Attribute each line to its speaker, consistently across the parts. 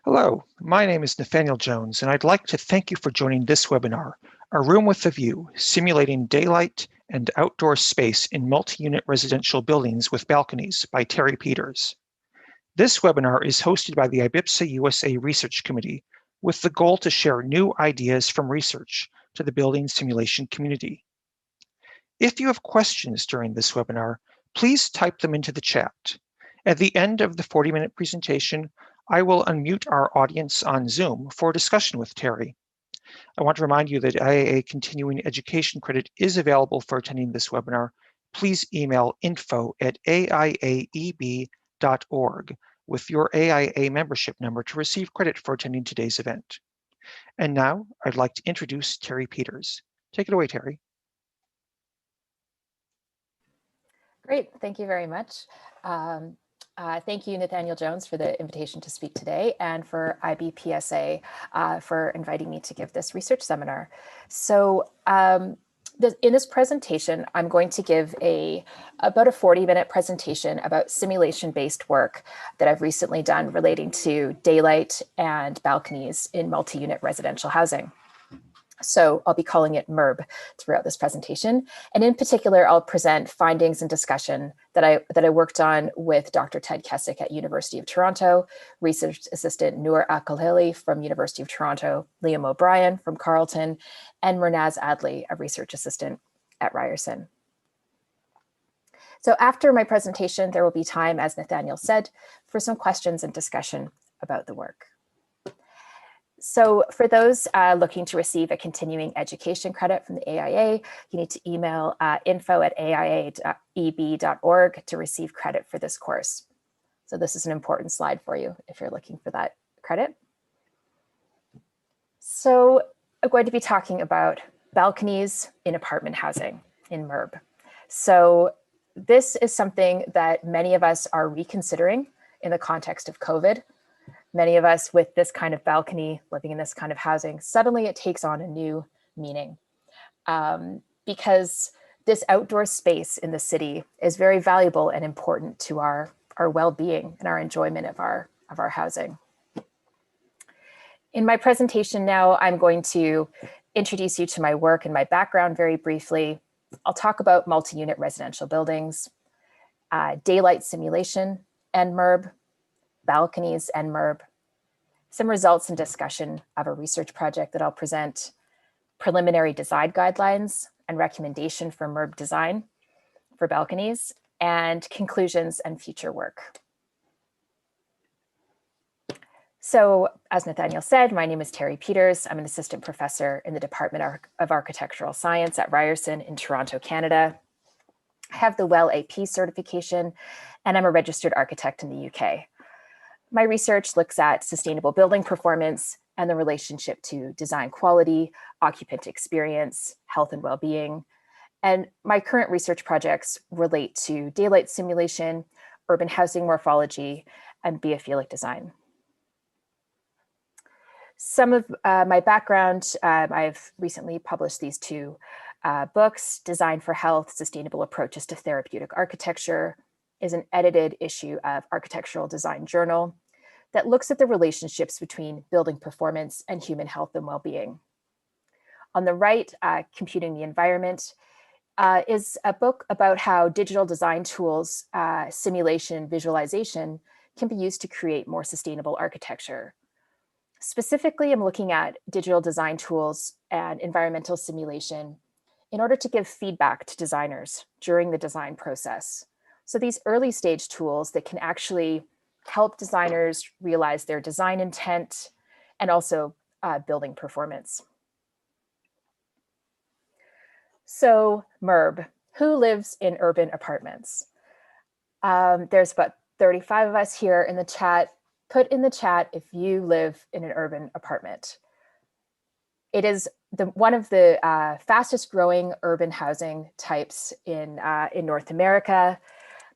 Speaker 1: Hello, my name is Nathaniel Jones, and I'd like to thank you for joining this webinar, A Room with a View, Simulating Daylight and Outdoor Space in Multi-Unit Residential Buildings with Balconies by Terry Peters. This webinar is hosted by the ibpsa-usa Research Committee with the goal to share new ideas from research to the building simulation community. If you have questions during this webinar, please type them into the chat. At the end of the 40-minute presentation, I will unmute our audience on Zoom for a discussion with Terry. I want to remind you that IAA Continuing Education credit is available for attending this webinar. Please email info@aiaeb.org with your AIA membership number to receive credit for attending today's event. And now I'd like to introduce Terry Peters. Take it away, Terry.
Speaker 2: Great, thank you very much. Thank you, Nathaniel Jones, for the invitation to speak today, and for IBPSA for inviting me to give this research seminar. So in this presentation, I'm going to give about a 40-minute presentation about simulation-based work that I've recently done relating to daylight and balconies in multi-unit residential housing. So I'll be calling it MURB throughout this presentation. And in particular, I'll present findings and discussion that I worked on with Dr. Ted Kessick at University of Toronto, Research Assistant Noor Akalhili from University of Toronto, Liam O'Brien from Carleton, and Murnaz Adli, a Research Assistant at Ryerson. So after my presentation, there will be time, as Nathaniel said, for some questions and discussion about the work. So for those looking to receive a continuing education credit from the AIA, you need to email info@aiaeb.org to receive credit for this course. So this is an important slide for you if you're looking for that credit. So I'm going to be talking about balconies in apartment housing in MURB. So this is something that many of us are reconsidering in the context of COVID. Many of us with this kind of balcony, living in this kind of housing, suddenly it takes on a new meaning because this outdoor space in the city is very valuable and important to our well-being and our enjoyment of our housing. In my presentation now, I'm going to introduce you to my work and my background very briefly. I'll talk about multi-unit residential buildings, daylight simulation and MURB, balconies and MURB, some results and discussion of a research project that I'll present, preliminary design guidelines and recommendation for MURB design for balconies, and conclusions and future work. So as Nathaniel said, my name is Terry Peters. I'm an assistant professor in the Department of Architectural Science at Ryerson in Toronto, Canada. I have the WELL AP certification, and I'm a registered architect in the UK. My research looks at sustainable building performance and the relationship to design quality, occupant experience, health and well-being. And my current research projects relate to daylight simulation, urban housing morphology, and Blophilic design. Some of my background, I've recently published these two books. Design for Health, Sustainable Approaches to Therapeutic Architecture is an edited issue of Architectural Design Journal that looks at the relationships between building performance and human health and well-being. On the right, Computing the Environment is a book about how digital design tools, simulation and visualization can be used to create more sustainable architecture. Specifically, I'm looking at digital design tools and environmental simulation in order to give feedback to designers during the design process. So these early stage tools that can actually help designers realize their design intent and also building performance. So MURB, who lives in urban apartments? There's about 35 of us here in the chat. Put in the chat if you live in an urban apartment. It is one of the fastest growing urban housing types in North America.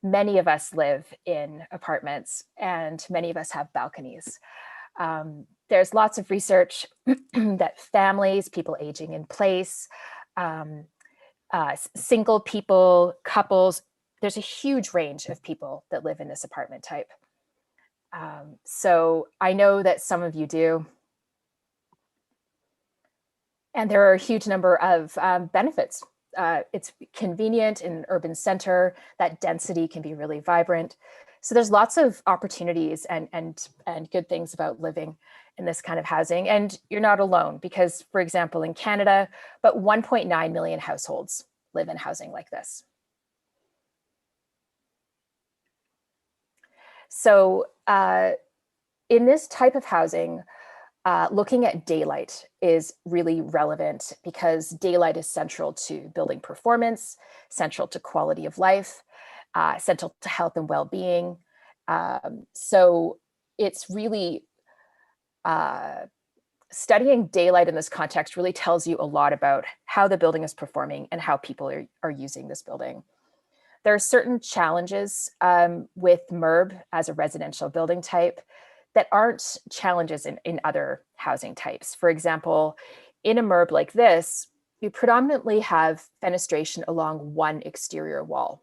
Speaker 2: Many of us live in apartments and many of us have balconies. There's lots of research that families, people aging in place, single people, couples, there's a huge range of people that live in this apartment type. So I know that some of you do. And there are a huge number of benefits. It's convenient in an urban center. That density can be really vibrant. So there's lots of opportunities and good things about living in this kind of housing. And you're not alone because, for example, in Canada, about 1.9 million households live in housing like this. So in this type of housing, looking at daylight is really relevant because daylight is central to building performance, central to quality of life, central to health and well-being. So it's really, studying daylight in this context really tells you a lot about how the building is performing and how people are using this building. There are certain challenges with MURB as a residential building type that aren't challenges in other housing types. For example, in a MURB like this, you predominantly have fenestration along one exterior wall.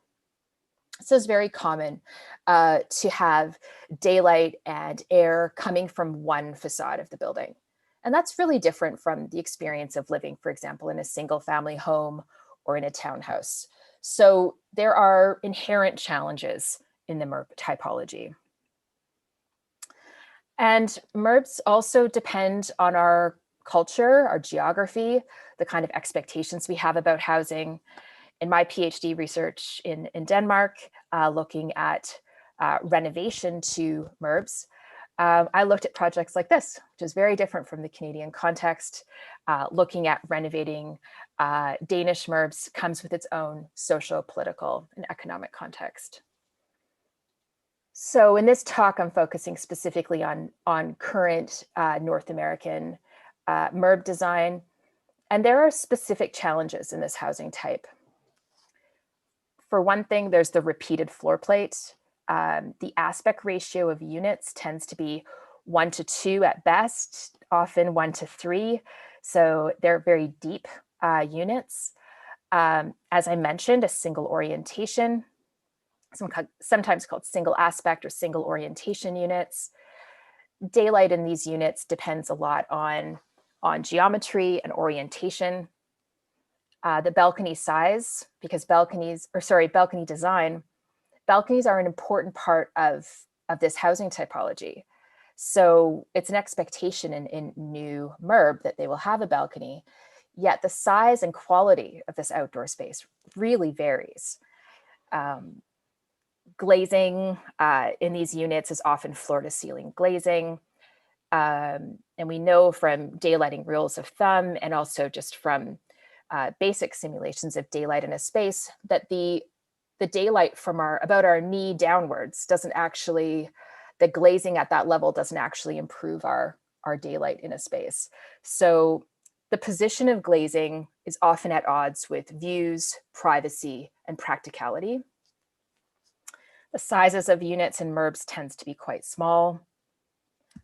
Speaker 2: So it's very common to have daylight and air coming from one facade of the building. And that's really different from the experience of living, for example, in a single family home or in a townhouse. So there are inherent challenges in the MURB typology. And MURBs also depend on our culture, our geography, the kind of expectations we have about housing. In my PhD research in Denmark, looking at renovation to MURBs, I looked at projects like this, which is very different from the Canadian context. Looking at renovating Danish MURBs comes with its own social, political, and economic context. So in this talk, I'm focusing specifically on current North American MURB design. And there are specific challenges in this housing type. For one thing, there's the repeated floor plate. The aspect ratio of units tends to be 1:2 at best, often 1:3. So they're very deep units. As I mentioned, a single orientation, sometimes called single aspect or single orientation units. Daylight in these units depends a lot on geometry and orientation. The balcony size, because balcony design, balconies are an important part of this housing typology. So it's an expectation in new MURB that they will have a balcony, yet the size and quality of this outdoor space really varies. Glazing in these units is often floor to ceiling glazing. And we know from daylighting rules of thumb and also just from basic simulations of daylight in a space that the daylight from about our knee downwards doesn't actually, the glazing at that level doesn't actually improve our daylight in a space. So the position of glazing is often at odds with views, privacy, and practicality. The sizes of units in MURBs tends to be quite small.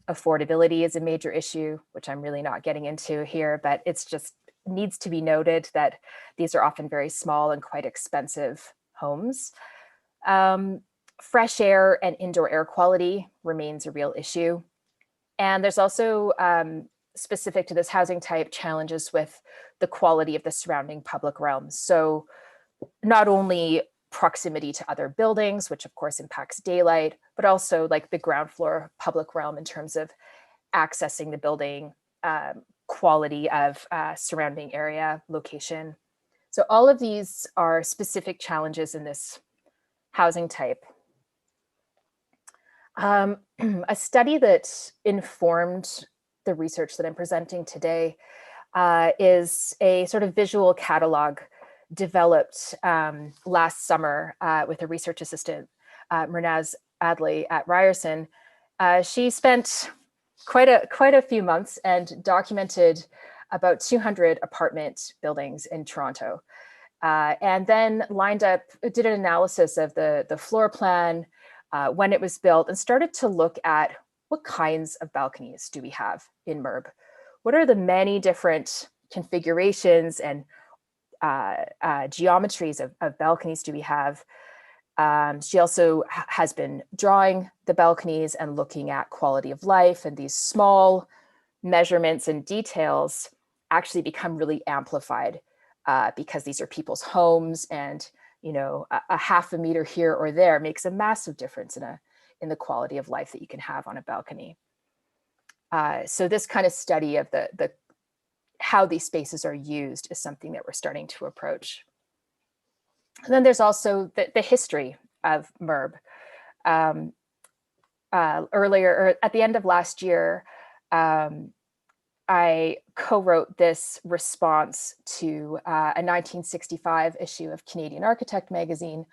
Speaker 2: Affordability is a major issue, which I'm really not getting into here, but it's just needs to be noted that these are often very small and quite expensive homes. Fresh air and indoor air quality remains a real issue. And there's also, specific to this housing type, challenges with the quality of the surrounding public realms. So not only proximity to other buildings, which of course impacts daylight, but also like the ground floor public realm in terms of accessing the building, quality of surrounding area, location. So all of these are specific challenges in this housing type. A study that informed the research that I'm presenting today is a sort of visual catalog developed last summer with a research assistant, Murnaz Adley at Ryerson. She spent quite a few months and documented about 200 apartment buildings in Toronto. And then did an analysis of the floor plan, when it was built, and started to look at what kinds of balconies do we have in MURB? What are the many different configurations and geometries of balconies do we have? She also has been drawing the balconies and looking at quality of life, and these small measurements and details actually become really amplified because these are people's homes, and a half a meter here or there makes a massive difference in the quality of life that you can have on a balcony. So this kind of study of the how these spaces are used is something that we're starting to approach. And then there's also the history of MURB. Earlier, or at the end of last year, I co-wrote this response to a 1965 issue of Canadian Architect magazine,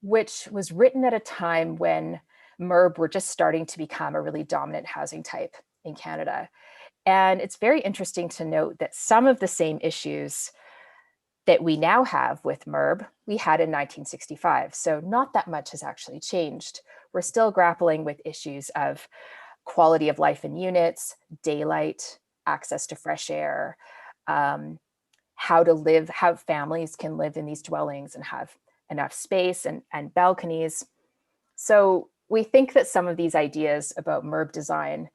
Speaker 2: which was written at a time when MURB were just starting to become a really dominant housing type in Canada. And it's very interesting to note that some of the same issues that we now have with MURB, we had in 1965. So not that much has actually changed. We're still grappling with issues of quality of life in units, daylight, access to fresh air, how to live, how families can live in these dwellings and have enough space and balconies. So we think that some of these ideas about MURB design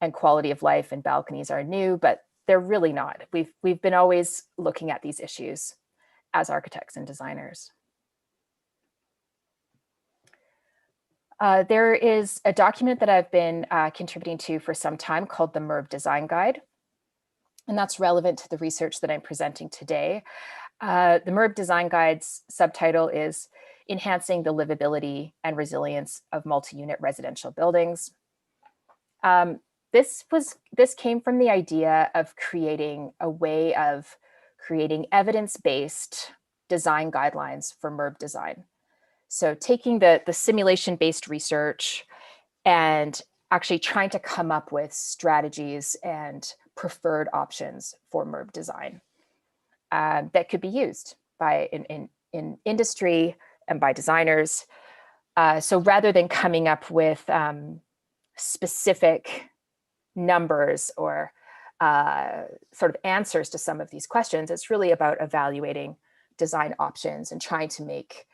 Speaker 2: and quality of life and balconies are new, but they're really not. We've been always looking at these issues as architects and designers. There is a document that I've been contributing to for some time called the MURB Design Guide, and that's relevant to the research that I'm presenting today. The MURB Design Guide's subtitle is Enhancing the Livability and Resilience of Multi-Unit Residential Buildings. This came from the idea of creating a way of creating evidence-based design guidelines for MURB design. So taking the simulation-based research and actually trying to come up with strategies and preferred options for MURB design that could be used by in industry and by designers. So rather than coming up with specific numbers or sort of answers to some of these questions, it's really about evaluating design options and trying to make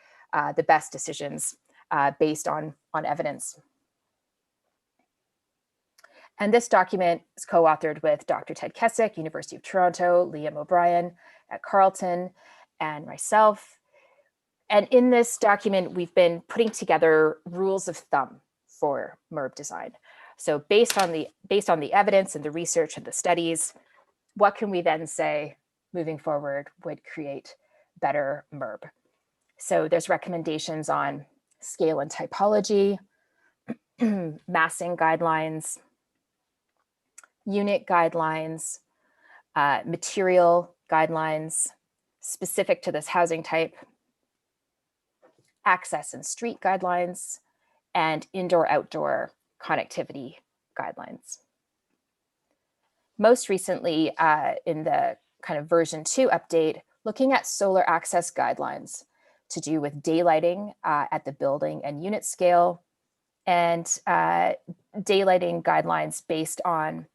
Speaker 2: the best decisions based on evidence. And this document is co-authored with Dr. Ted Kessick, University of Toronto, Liam O'Brien at Carleton, and myself. And in this document, we've been putting together rules of thumb for MURB design. So based on the evidence and the research and the studies, what can we then say moving forward would create better MURB? So there's recommendations on scale and typology, massing guidelines, unit guidelines, material guidelines specific to this housing type, access and street guidelines, and indoor-outdoor connectivity guidelines. Most recently, in the kind of version 2 update, looking at solar access guidelines to do with daylighting at the building and unit scale, and daylighting guidelines based on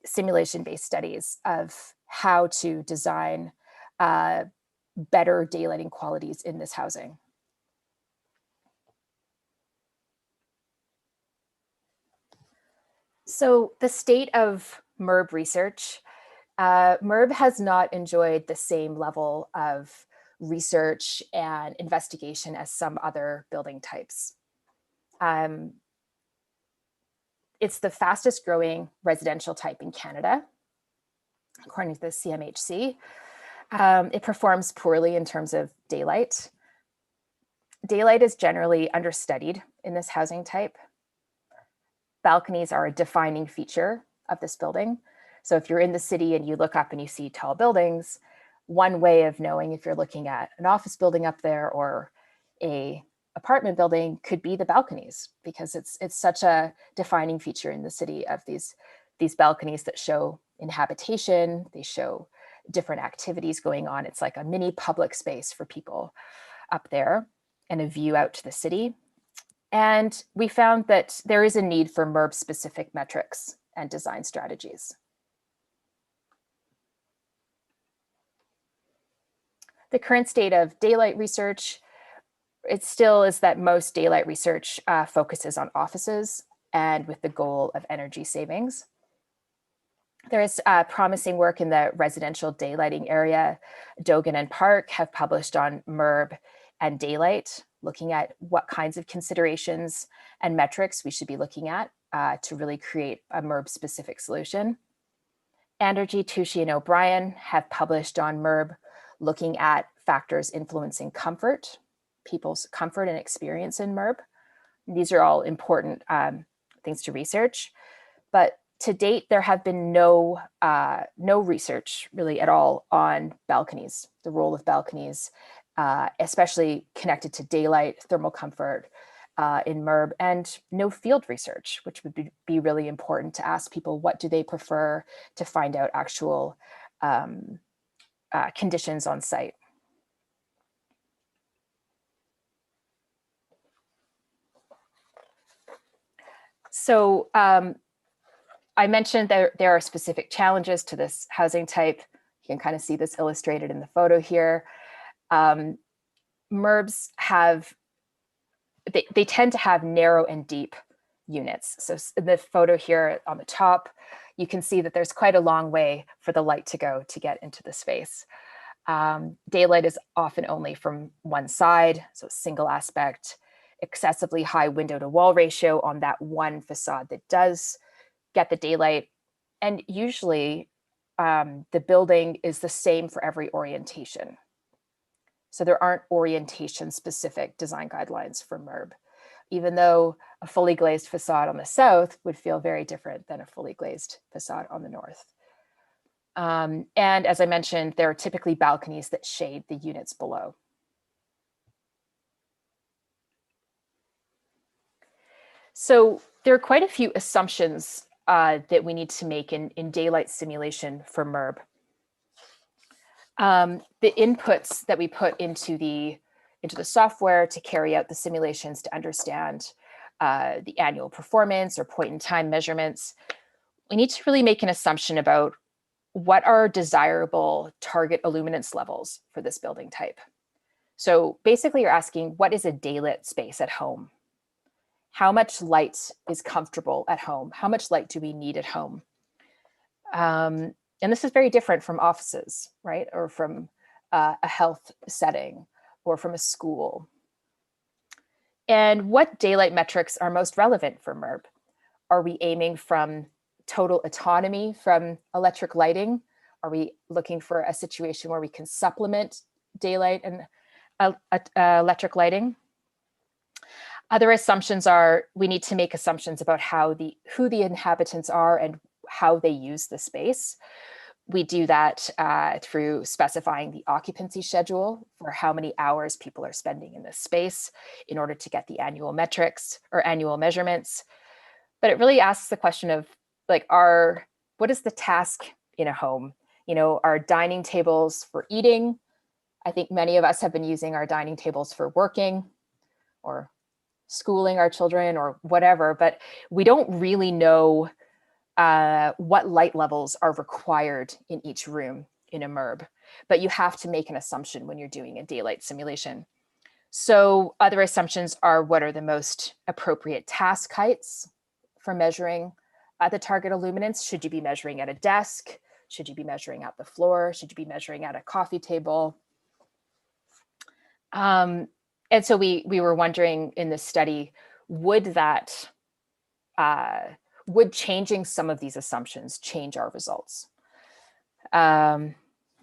Speaker 2: simulation-based studies of how to design better daylighting qualities in this housing. So the state of MURB research, MURB has not enjoyed the same level of research and investigation as some other building types. It's the fastest growing residential type in Canada, according to the CMHC. It performs poorly in terms of daylight. Daylight is generally understudied in this housing type. Balconies are a defining feature of this building. So if you're in the city and you look up and you see tall buildings, one way of knowing if you're looking at an office building up there or a apartment building could be the balconies, because it's such a defining feature in the city of these balconies that show inhabitation, they show different activities going on. It's like a mini public space for people up there and a view out to the city. And we found that there is a need for MURB-specific metrics and design strategies. The current state of daylight research it still is that most daylight research focuses on offices and with the goal of energy savings. There is promising work in the residential daylighting area. Dogan and Park have published on MURB and daylight, looking at what kinds of considerations and metrics we should be looking at to really create a MURB-specific solution. Andergy, Tucci, and O'Brien have published on MURB, looking at factors influencing comfort, people's comfort and experience in MURB. These are all important things to research, but to date, there have been no research really at all on balconies, the role of balconies, especially connected to daylight, thermal comfort in MURB, and no field research, which would be really important to ask people what do they prefer to find out actual conditions on site. So I mentioned there are specific challenges to this housing type. You can kind of see this illustrated in the photo here. MURBs have, they tend to have narrow and deep units. So in the photo here on the top, you can see that there's quite a long way for the light to go to get into the space. Daylight is often only from one side, so single aspect, excessively high window to wall ratio on that one facade that does get the daylight. And usually the building is the same for every orientation. So there aren't orientation specific design guidelines for MURB, even though a fully glazed facade on the south would feel very different than a fully glazed facade on the north. And as I mentioned, there are typically balconies that shade the units below. So there are quite a few assumptions that we need to make in daylight simulation for MURB. The inputs that we put into the software to carry out the simulations to understand the annual performance or point in time measurements, we need to really make an assumption about what are desirable target illuminance levels for this building type. So basically you're asking, what is a daylit space at home? How much light is comfortable at home? How much light do we need at home? And this is very different from offices, right? Or from a health setting or from a school. And what daylight metrics are most relevant for MURB? Are we aiming from total autonomy from electric lighting? Are we looking for a situation where we can supplement daylight and electric lighting? Other assumptions are, we need to make assumptions about who the inhabitants are and how they use the space. We do that through specifying the occupancy schedule for how many hours people are spending in this space in order to get the annual metrics or annual measurements. But it really asks the question of, like, what is the task in a home? You know, our dining tables for eating. I think many of us have been using our dining tables for working or schooling our children or whatever, but we don't really know what light levels are required in each room in a MURB, but you have to make an assumption when you're doing a daylight simulation. So other assumptions are, what are the most appropriate task heights for measuring the target illuminance? Should you be measuring at a desk? Should you be measuring at the floor? Should you be measuring at a coffee table? And so we were wondering in this study, would changing some of these assumptions change our results? And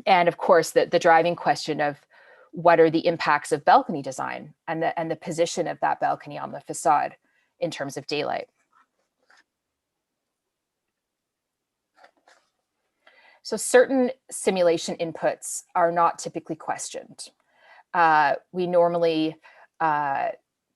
Speaker 2: of course, the driving question of what are the impacts of balcony design and the position of that balcony on the facade in terms of daylight. So certain simulation inputs are not typically questioned. We normally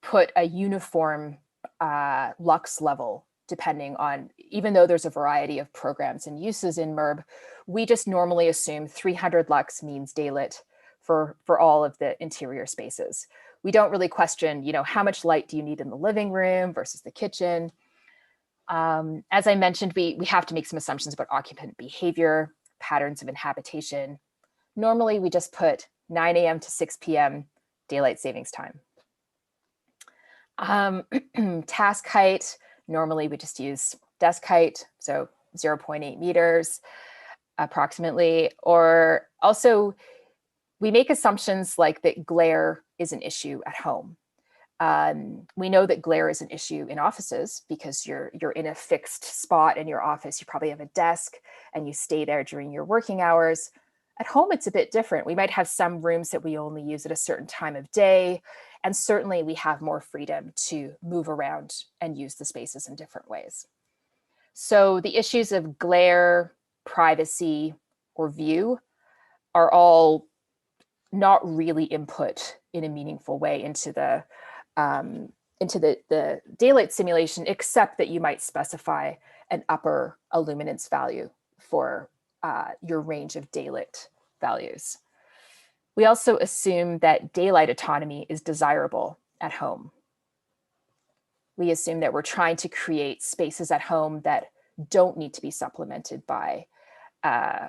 Speaker 2: put a uniform lux level depending on, even though there's a variety of programs and uses in MURB, we just normally assume 300 lux means daylit for all of the interior spaces. We don't really question, you know, how much light do you need in the living room versus the kitchen? As I mentioned, we have to make some assumptions about occupant behavior, patterns of inhabitation. Normally, we just put 9 a.m. to 6 p.m. daylight savings time. Task height, normally we just use desk height, so 0.8 meters approximately, or also we make assumptions like that glare is an issue at home. We know that glare is an issue in offices because you're in a fixed spot in your office. You probably have a desk and you stay there during your working hours. At home, it's a bit different. We might have some rooms that we only use at a certain time of day. And certainly we have more freedom to move around and use the spaces in different ways. So the issues of glare, privacy, or view are all not really input in a meaningful way into the daylight simulation, except that you might specify an upper illuminance value for your range of daylit values. We also assume that daylight autonomy is desirable at home. We assume that we're trying to create spaces at home that don't need to be supplemented by,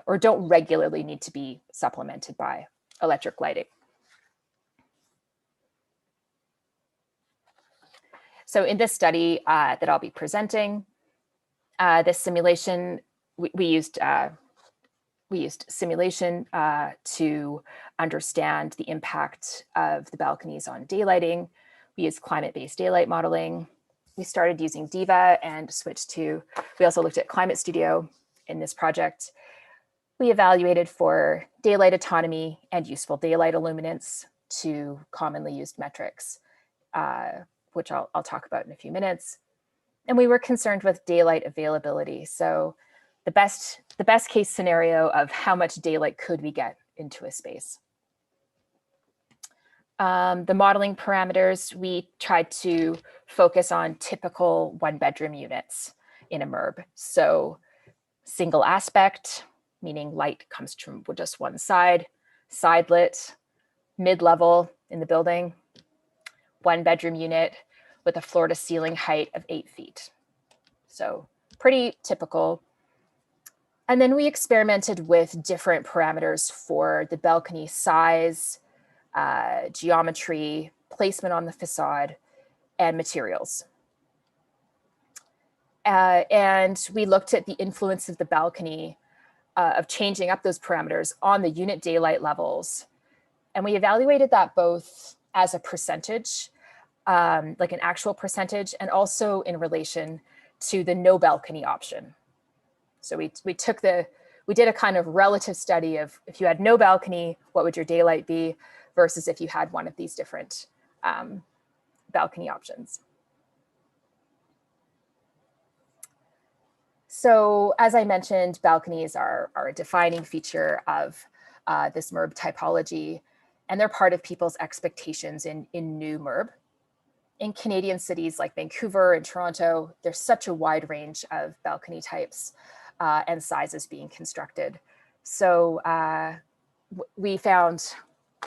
Speaker 2: or don't regularly need to be supplemented by electric lighting. So in this study that I'll be presenting, this simulation, we used simulation to understand the impact of the balconies on daylighting. We used climate-based daylight modeling. We started using DIVA and switched to, we also looked at Climate Studio in this project. We evaluated for daylight autonomy and useful daylight illuminance, two commonly used metrics, which I'll talk about in a few minutes. And we were concerned with daylight availability. So the best case scenario of how much daylight could we get into a space. The modeling parameters, we tried to focus on typical one-bedroom units in a MURB. So single aspect, meaning light comes from just one side, side lit, mid-level in the building, one-bedroom unit with a floor-to-ceiling height of 8 feet. So pretty typical. And then we experimented with different parameters for the balcony size, geometry, placement on the facade, and materials. And we looked at the influence of the balcony of changing up those parameters on the unit daylight levels. And we evaluated that both as a percentage, like an actual percentage, and also in relation to the no balcony option. So we did a kind of relative study of if you had no balcony, what would your daylight be versus if you had one of these different balcony options. So as I mentioned, balconies are a defining feature of this MURB typology, and they're part of people's expectations in new MURB. In Canadian cities like Vancouver and Toronto, there's such a wide range of balcony types and sizes being constructed. So we found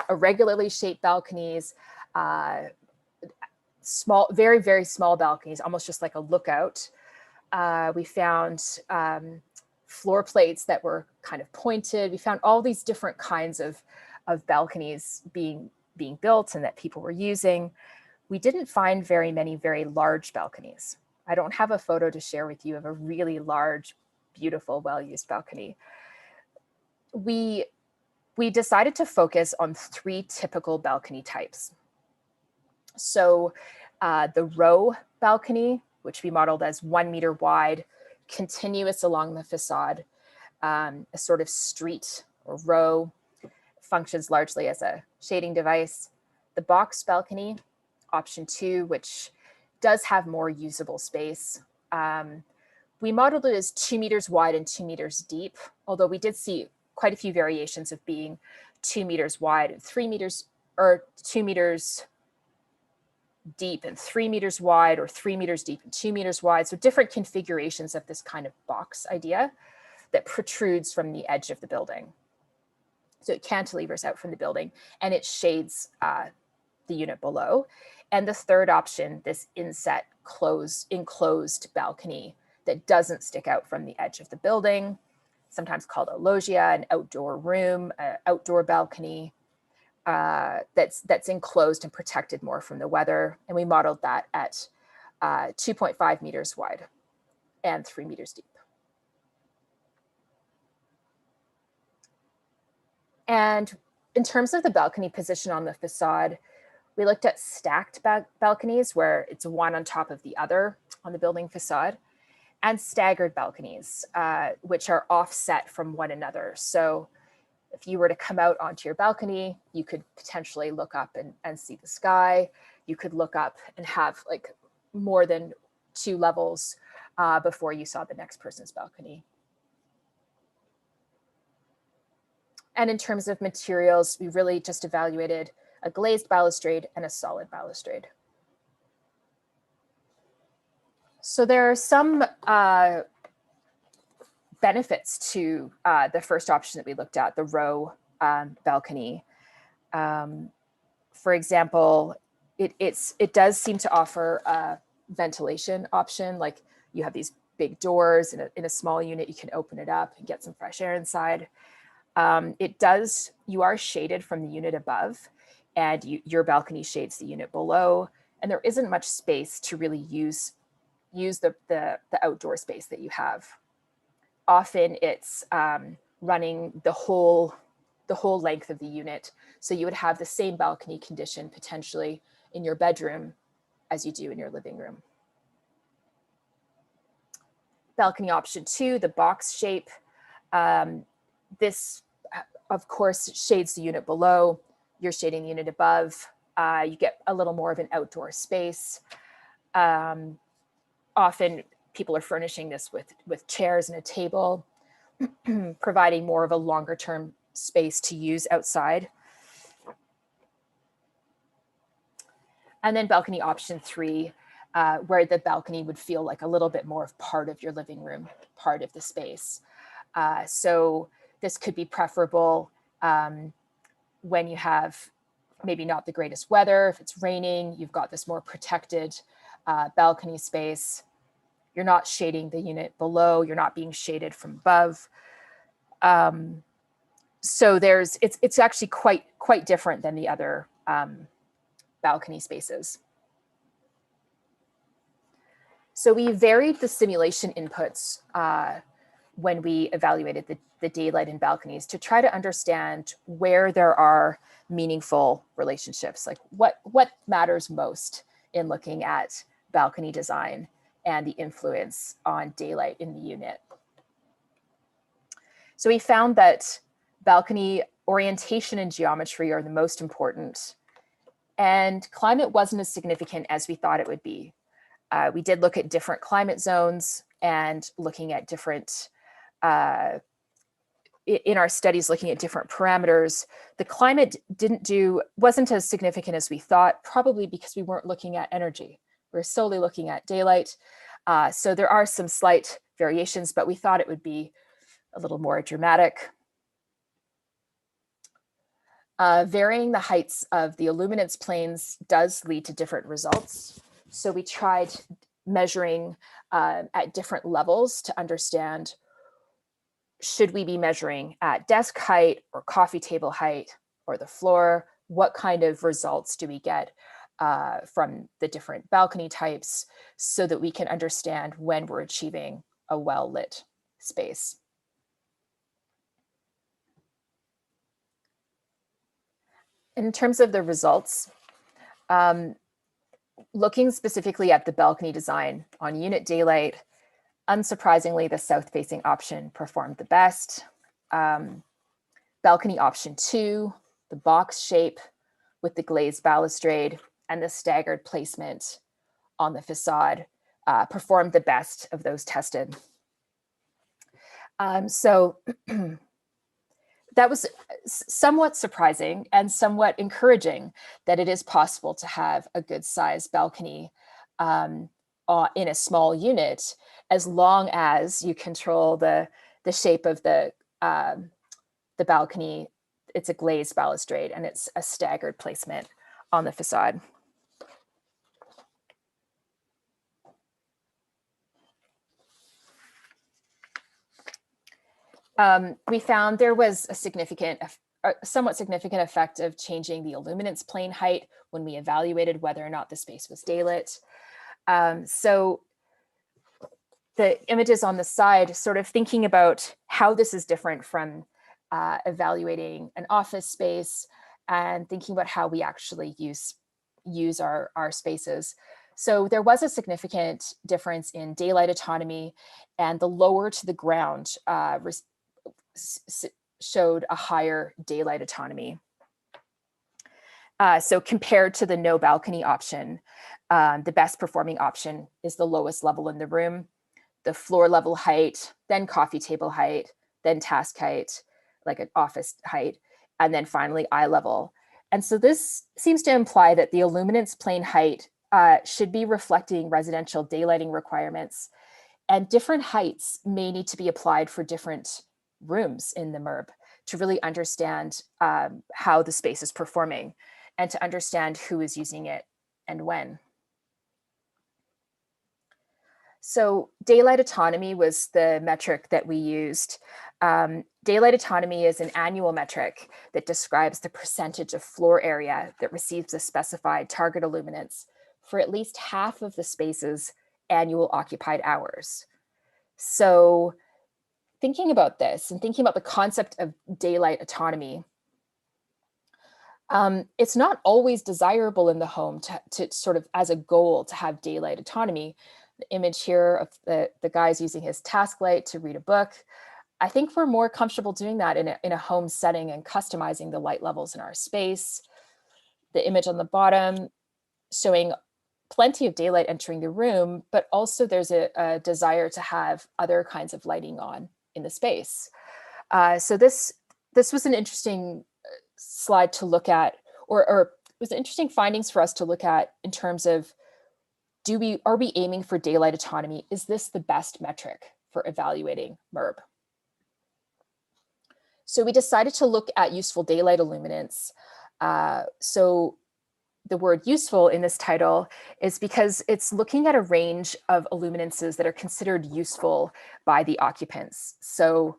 Speaker 2: irregularly shaped balconies, small, very, very small balconies, almost just like a lookout. We found floor plates that were kind of pointed. We found all these different kinds of balconies being built and that people were using. We didn't find very many very large balconies. I don't have a photo to share with you of a really large, beautiful, well-used balcony. We decided to focus on 3 typical balcony types. So the row balcony, which we modeled as 1 meter wide, continuous along the facade, a sort of street or row, functions largely as a shading device. The box balcony, option 2, which does have more usable space. We modeled it as 2 meters wide and 2 meters deep, although we did see quite a few variations of being 2 meters wide and 3 meters, or 2 meters deep and 3 meters wide, or 3 meters deep and 2 meters wide. So different configurations of this kind of box idea that protrudes from the edge of the building. So it cantilevers out from the building and it shades the unit below. And the third option, this inset enclosed balcony that doesn't stick out from the edge of the building, sometimes called a loggia, an outdoor room, an outdoor balcony. that's enclosed and protected more from the weather. And we modeled that at 2.5 meters wide and 3 meters deep. And in terms of the balcony position on the facade, we looked at stacked balconies where it's one on top of the other on the building facade, and staggered balconies, which are offset from one another. So if you were to come out onto your balcony, you could potentially look up and see the sky. You could look up and have like more than 2 levels before you saw the next person's balcony. And in terms of materials, we really just evaluated a glazed balustrade and a solid balustrade. So there are some benefits to the first option that we looked at, the row balcony. For example, it does seem to offer a ventilation option. Like you have these big doors in a small unit, you can open it up and get some fresh air inside. You are shaded from the unit above, and your balcony shades the unit below, and there isn't much space to really use the outdoor space that you have. Often it's running the whole length of the unit. So you would have the same balcony condition potentially in your bedroom as you do in your living room. Balcony option 2, the box shape. This, of course, shades the unit below. You're shading the unit above. You get a little more of an outdoor space. Often people are furnishing this with chairs and a table, providing more of a longer term space to use outside. And then balcony option 3, where the balcony would feel like a little bit more of part of your living room, part of the space. So this could be preferable when you have maybe not the greatest weather. If it's raining, you've got this more protected balcony space. You're not shading the unit below. You're not being shaded from above. So it's actually quite different than the other balcony spaces. So we varied the simulation inputs when we evaluated the daylight in balconies to try to understand where there are meaningful relationships, like what matters most in looking at balcony design and the influence on daylight in the unit. So we found that balcony orientation and geometry are the most important, and climate wasn't as significant as we thought it would be. We did look at different climate zones and looking at different, in our studies, looking at different parameters. The climate wasn't as significant as we thought, probably because we weren't looking at energy. We're solely looking at daylight. So there are some slight variations, but we thought it would be a little more dramatic. Varying the heights of the illuminance planes does lead to different results. So we tried measuring at different levels to understand, should we be measuring at desk height or coffee table height or the floor? What kind of results do we get from the different balcony types so that we can understand when we're achieving a well-lit space? In terms of the results, looking specifically at the balcony design on unit daylight, unsurprisingly, the south-facing option performed the best. Balcony option 2, the box shape with the glazed balustrade and the staggered placement on the facade performed the best of those tested. So that was somewhat surprising and somewhat encouraging that it is possible to have a good size balcony in a small unit, as long as you control the shape of the balcony. It's a glazed balustrade and it's a staggered placement on the facade. We found there was a significant a somewhat significant effect of changing the illuminance plane height when we evaluated whether or not the space was daylit. So the images on the side, sort of thinking about how this is different from evaluating an office space and thinking about how we actually use our spaces. So there was a significant difference in daylight autonomy, and the lower to the ground showed a higher daylight autonomy. So compared to the no balcony option, the best performing option is the lowest level in the room, the floor level height, then coffee table height, then task height, like an office height, and then finally eye level. And so this seems to imply that the illuminance plane height should be reflecting residential daylighting requirements, and different heights may need to be applied for different rooms in the MURB to really understand how the space is performing and to understand who is using it and when. So daylight autonomy was the metric that we used. Daylight autonomy is an annual metric that describes the percentage of floor area that receives a specified target illuminance for at least half of the space's annual occupied hours. So thinking about this and thinking about the concept of daylight autonomy, it's not always desirable in the home to sort of as a goal to have daylight autonomy. The image here of the guy's using his task light to read a book. I think we're more comfortable doing that in a home setting and customizing the light levels in our space. The image on the bottom showing plenty of daylight entering the room, but also there's a desire to have other kinds of lighting on in the space. So this was an interesting slide to look at, or it was interesting findings for us to look at in terms of, are we aiming for daylight autonomy? Is this the best metric for evaluating MURB? So we decided to look at useful daylight illuminance. So the word useful in this title is because it's looking at a range of illuminances that are considered useful by the occupants. So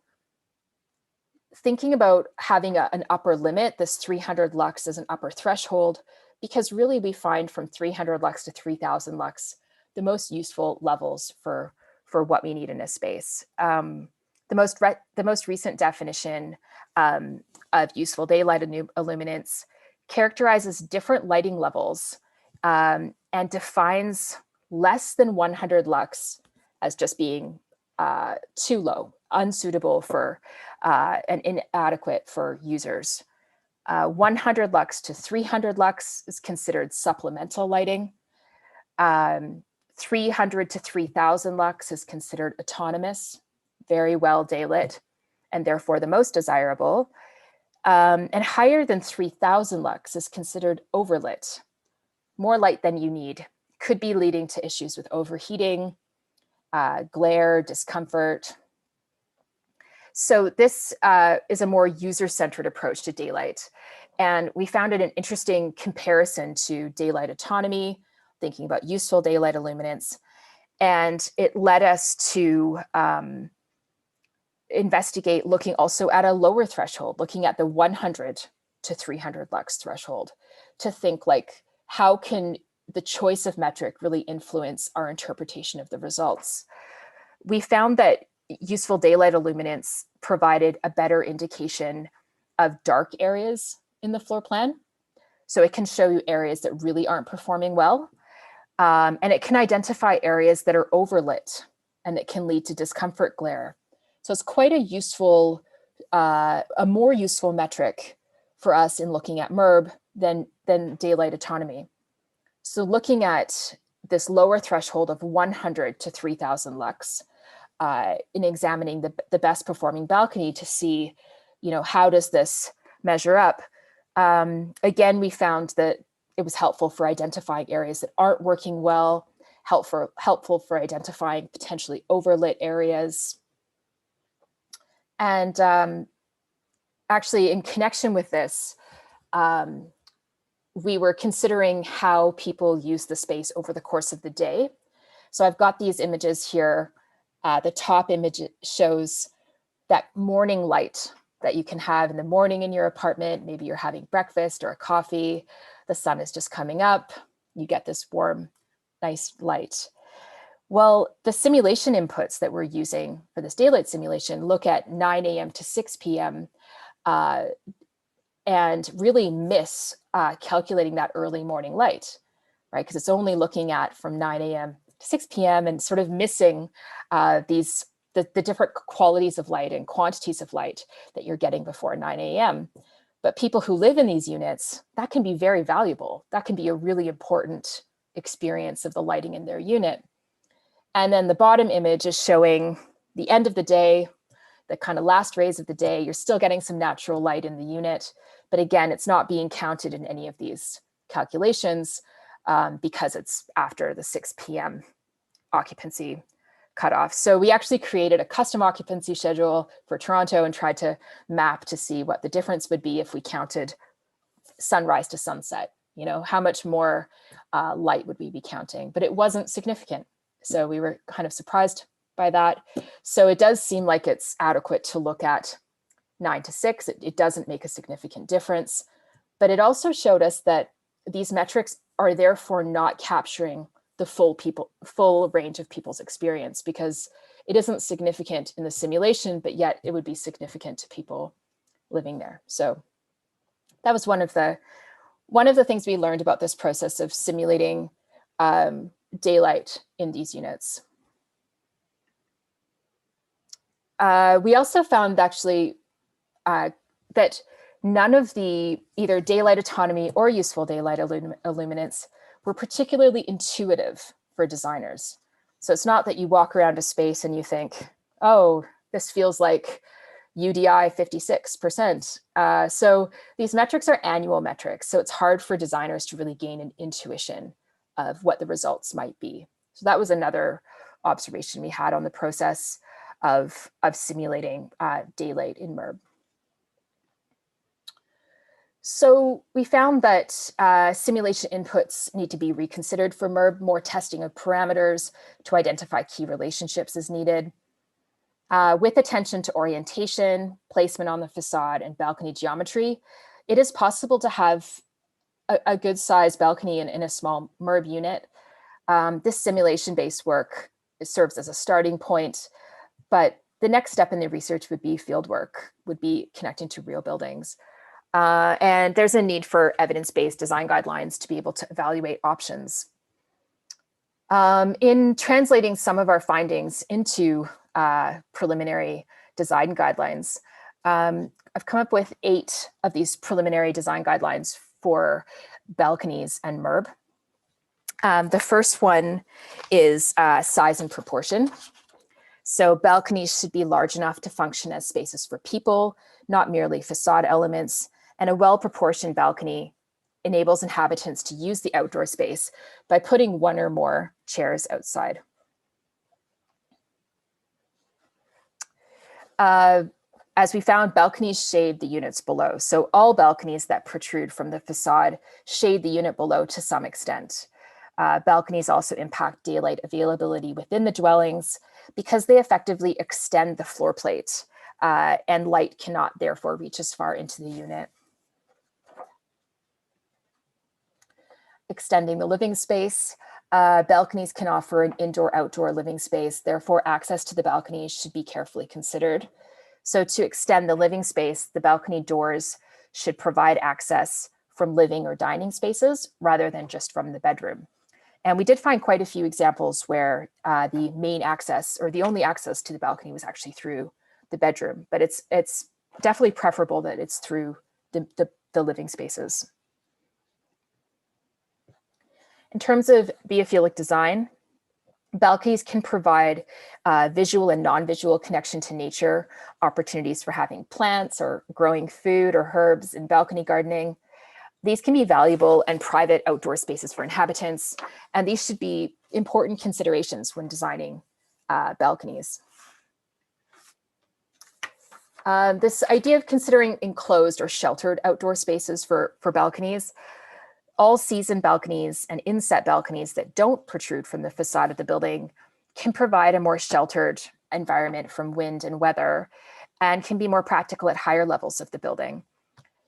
Speaker 2: thinking about having an upper limit, this 300 lux as an upper threshold, because really we find from 300 lux to 3000 lux the most useful levels for what we need in a space. The most recent definition of useful daylight illuminance characterizes different lighting levels and defines less than 100 lux as just being too low, unsuitable for and inadequate for users. 100 lux to 300 lux is considered supplemental lighting. 300 to 3000 lux is considered autonomous, very well daylit, and therefore the most desirable. And higher than 3000 lux is considered overlit, more light than you need, could be leading to issues with overheating, glare, discomfort. So this is a more user-centered approach to daylight. And we found it an interesting comparison to daylight autonomy, thinking about useful daylight illuminance. And it led us to investigate looking also at a lower threshold, looking at the 100 to 300 lux threshold, to think like, how can the choice of metric really influence our interpretation of the results? We found that useful daylight illuminance provided a better indication of dark areas in the floor plan. So it can show you areas that really aren't performing well. And it can identify areas that are overlit and that can lead to discomfort glare. So it's quite a useful, a more useful metric for us in looking at MURB than daylight autonomy. So looking at this lower threshold of 100 to 3000 lux, in examining the best performing balcony to see, how does this measure up? Again, we found that it was helpful for identifying areas that aren't working well, helpful for identifying potentially overlit areas. And actually, in connection with this, we were considering how people use the space over the course of the day. So I've got these images here. The top image shows that morning light that you can have in the morning in your apartment. Maybe you're having breakfast or a coffee. The sun is just coming up. You get this warm, nice light. Well, the simulation inputs that we're using for this daylight simulation look at 9 a.m. to 6 p.m. And really miss calculating that early morning light, right? Because it's only looking at from 9 a.m. to 6 p.m. and sort of missing the different qualities of light and quantities of light that you're getting before 9 a.m. But people who live in these units, that can be very valuable. That can be a really important experience of the lighting in their unit. And then the bottom image is showing the end of the day, the kind of last rays of the day. You're still getting some natural light in the unit, but again, it's not being counted in any of these calculations because it's after the 6 p.m. occupancy cutoff. So we actually created a custom occupancy schedule for Toronto and tried to map to see what the difference would be if we counted sunrise to sunset. You know, how much more light would we be counting? But it wasn't significant. So we were kind of surprised by that. So it does seem like it's adequate to look at 9 to 6. It doesn't make a significant difference. But it also showed us that these metrics are therefore not capturing the full range of people's experience, because it isn't significant in the simulation, but yet it would be significant to people living there. So that was one of the things we learned about this process of simulating daylight in these units. We also found actually that none of the either daylight autonomy or useful daylight illuminants were particularly intuitive for designers. So it's not that you walk around a space and you think, oh, this feels like UDI 56%. So these metrics are annual metrics. So it's hard for designers to really gain an intuition of what the results might be. So that was another observation we had on the process of simulating daylight in MURB. So we found that simulation inputs need to be reconsidered for MURB. More testing of parameters to identify key relationships is needed. With attention to orientation, placement on the facade, and balcony geometry, it is possible to have a good sized balcony in a small MURB unit. This simulation-based work serves as a starting point, but the next step in the research would be field work, would be connecting to real buildings. And there's a need for evidence-based design guidelines to be able to evaluate options. In translating some of our findings into preliminary design guidelines, I've come up with 8 of these preliminary design guidelines for balconies and MURB. The first one is size and proportion. So balconies should be large enough to function as spaces for people, not merely facade elements. And a well-proportioned balcony enables inhabitants to use the outdoor space by putting 1 or more chairs outside. As we found, balconies shade the units below. So all balconies that protrude from the facade shade the unit below to some extent. Balconies also impact daylight availability within the dwellings because they effectively extend the floor plate, and light cannot therefore reach as far into the unit. Extending the living space. Balconies can offer an indoor-outdoor living space, therefore access to the balconies should be carefully considered. So to extend the living space, the balcony doors should provide access from living or dining spaces rather than just from the bedroom. And we did find quite a few examples where the main access or the only access to the balcony was actually through the bedroom, but it's definitely preferable that it's through the living spaces. In terms of biophilic design, balconies can provide visual and non-visual connection to nature, opportunities for having plants or growing food or herbs in balcony gardening. These can be valuable and private outdoor spaces for inhabitants, and these should be important considerations when designing balconies. This idea of considering enclosed or sheltered outdoor spaces for balconies, all season balconies and inset balconies that don't protrude from the facade of the building can provide a more sheltered environment from wind and weather. and can be more practical at higher levels of the building.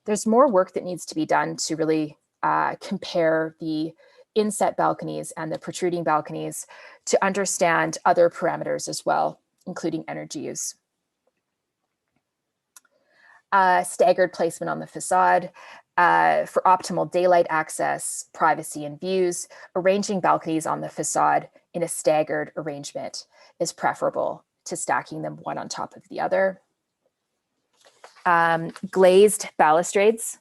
Speaker 2: There's more work that needs to be done to really compare the inset balconies and the protruding balconies to understand other parameters as well, including energy use. Staggered placement on the facade. For optimal daylight access, privacy, and views, arranging balconies on the facade in a staggered arrangement is preferable to stacking them one on top of the other. Glazed balustrades.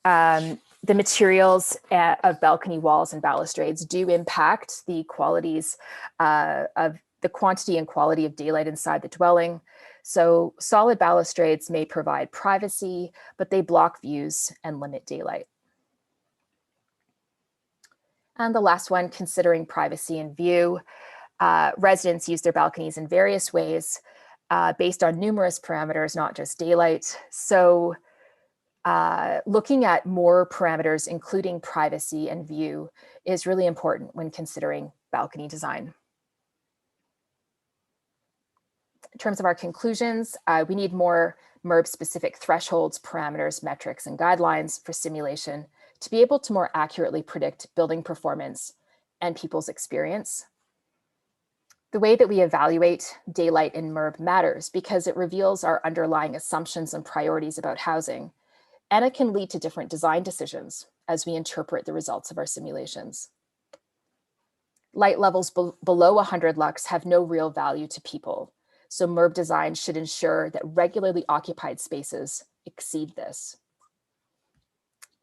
Speaker 2: The materials of balcony walls and balustrades do impact the qualities of the quantity and quality of daylight inside the dwelling. So solid balustrades may provide privacy, but they block views and limit daylight. And the last one, considering privacy and view. Residents use their balconies in various ways based on numerous parameters, not just daylight. So looking at more parameters, including privacy and view, is really important when considering balcony design. In terms of our conclusions, we need more MURB-specific thresholds, parameters, metrics, and guidelines for simulation to be able to more accurately predict building performance and people's experience. The way that we evaluate daylight in MURB matters because it reveals our underlying assumptions and priorities about housing, and it can lead to different design decisions as we interpret the results of our simulations. Light levels below 100 lux have no real value to people, so MURB design should ensure that regularly occupied spaces exceed this.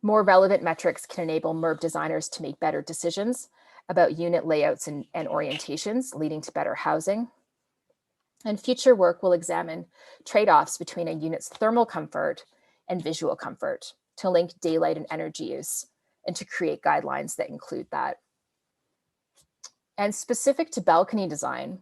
Speaker 2: More relevant metrics can enable MURB designers to make better decisions about unit layouts and orientations, leading to better housing. And future work will examine trade-offs between a unit's thermal comfort and visual comfort to link daylight and energy use and to create guidelines that include that. And specific to balcony design,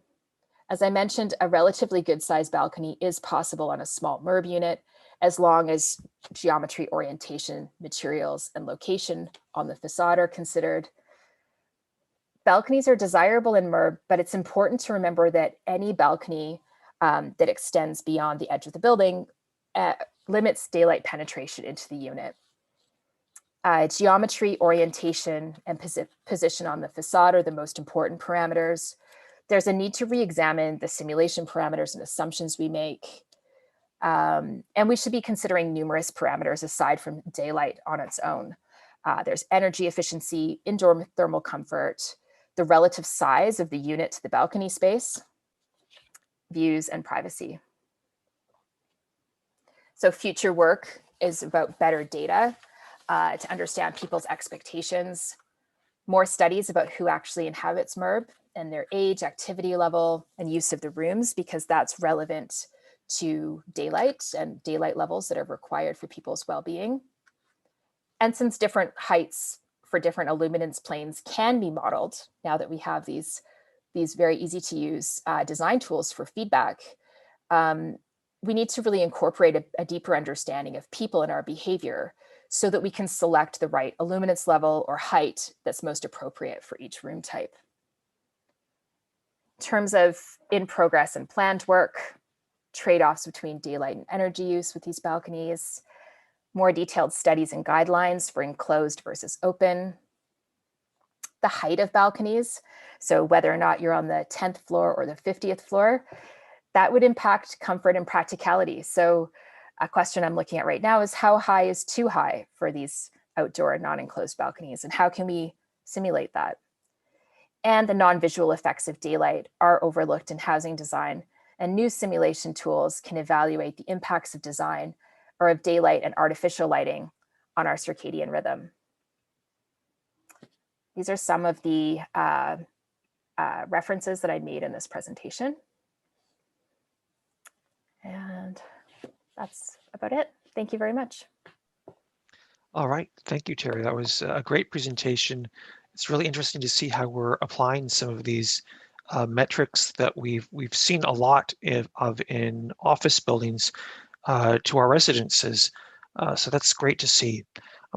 Speaker 2: as I mentioned, a relatively good sized balcony is possible on a small MURB unit as long as geometry, orientation, materials, and location on the facade are considered. Balconies are desirable in MURB, but it's important to remember that any balcony that extends beyond the edge of the building limits daylight penetration into the unit. Geometry, orientation, and position on the facade are the most important parameters. There's a need to re-examine the simulation parameters and assumptions we make. And we should be considering numerous parameters aside from daylight on its own. There's energy efficiency, indoor thermal comfort, the relative size of the unit to the balcony space, views, and privacy. So future work is about better data to understand people's expectations, more studies about who actually inhabits MURB and their age, activity level, and use of the rooms, because that's relevant to daylight and daylight levels that are required for people's well-being. And since different heights for different illuminance planes can be modeled, now that we have these very easy to use design tools for feedback, we need to really incorporate a deeper understanding of people and our behavior so that we can select the right illuminance level or height that's most appropriate for each room type. In terms of in progress and planned work, trade-offs between daylight and energy use with these balconies, more detailed studies and guidelines for enclosed versus open, the height of balconies, so whether or not you're on the 10th floor or the 50th floor, that would impact comfort and practicality. So a question I'm looking at right now is how high is too high for these outdoor non-enclosed balconies, and how can we simulate that? And the non-visual effects of daylight are overlooked in housing design, and new simulation tools can evaluate the impacts of design or of daylight and artificial lighting on our circadian rhythm. These are some of the references that I made in this presentation. And that's about it. Thank you very much.
Speaker 1: All right, thank you, Terry. That was a great presentation. It's really interesting to see how we're applying some of these metrics that we've seen a lot of in office buildings to our residences. So that's great to see.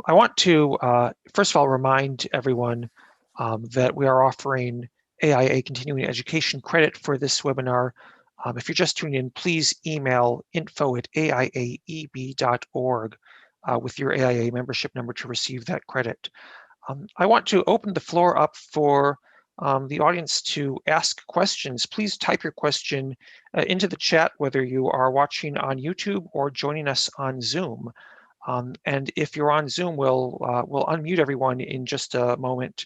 Speaker 1: I want to, first of all, remind everyone that we are offering AIA continuing education credit for this webinar. If you're just tuning in, please email info@aiaeb.org with your AIA membership number to receive that credit. I want to open the floor up for the audience to ask questions. Please type your question into the chat, whether you are watching on YouTube or joining us on Zoom. And if you're on Zoom, we'll unmute everyone in just a moment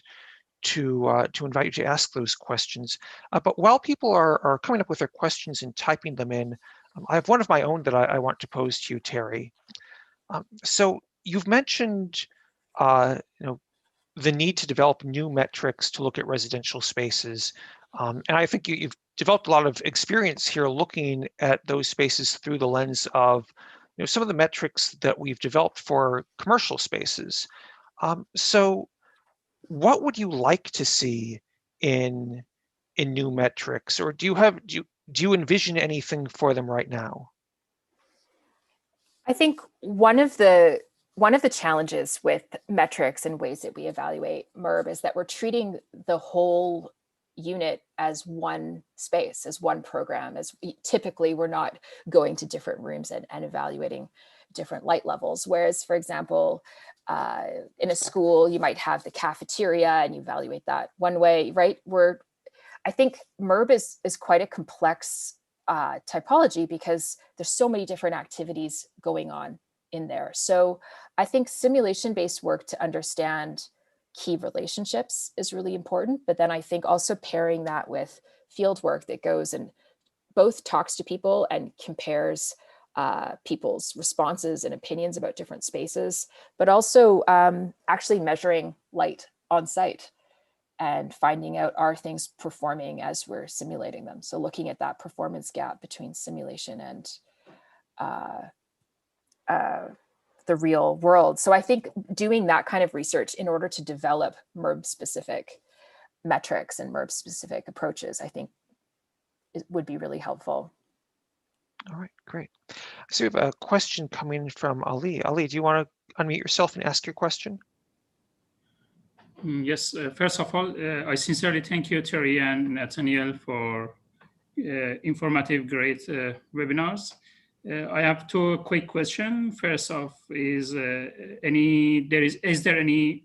Speaker 1: to invite you to ask those questions. But while people are coming up with their questions and typing them in, I have one of my own that I want to pose to you, Terry. So you've mentioned, you know, the need to develop new metrics to look at residential spaces. And I think you've developed a lot of experience here looking at those spaces through the lens of, you know, some of the metrics that we've developed for commercial spaces. So what would you like to see in new metrics, or do you envision anything for them right now?
Speaker 2: I think one of the challenges with metrics and ways that we evaluate MURB is that we're treating the whole unit as one space, as one program. As typically, we're not going to different rooms and evaluating different light levels. Whereas, for example, in a school, you might have the cafeteria and you evaluate that one way, right? I think MURB is quite a complex typology because there's so many different activities going on in there. So I think simulation-based work to understand key relationships is really important, but then I think also pairing that with field work that goes and both talks to people and compares people's responses and opinions about different spaces, but also actually measuring light on site and finding out, are things performing as we're simulating them? So looking at that performance gap between simulation and the real world. So I think doing that kind of research in order to develop MURB-specific metrics and MURB-specific approaches, I think it would be really helpful.
Speaker 1: All right, great. So we have a question coming from Ali. Ali, do you want to unmute yourself and ask your question?
Speaker 3: Yes, first of all, I sincerely thank you, Terry and Nathaniel, for informative, great webinars. I have two quick questions. First off, is there any standard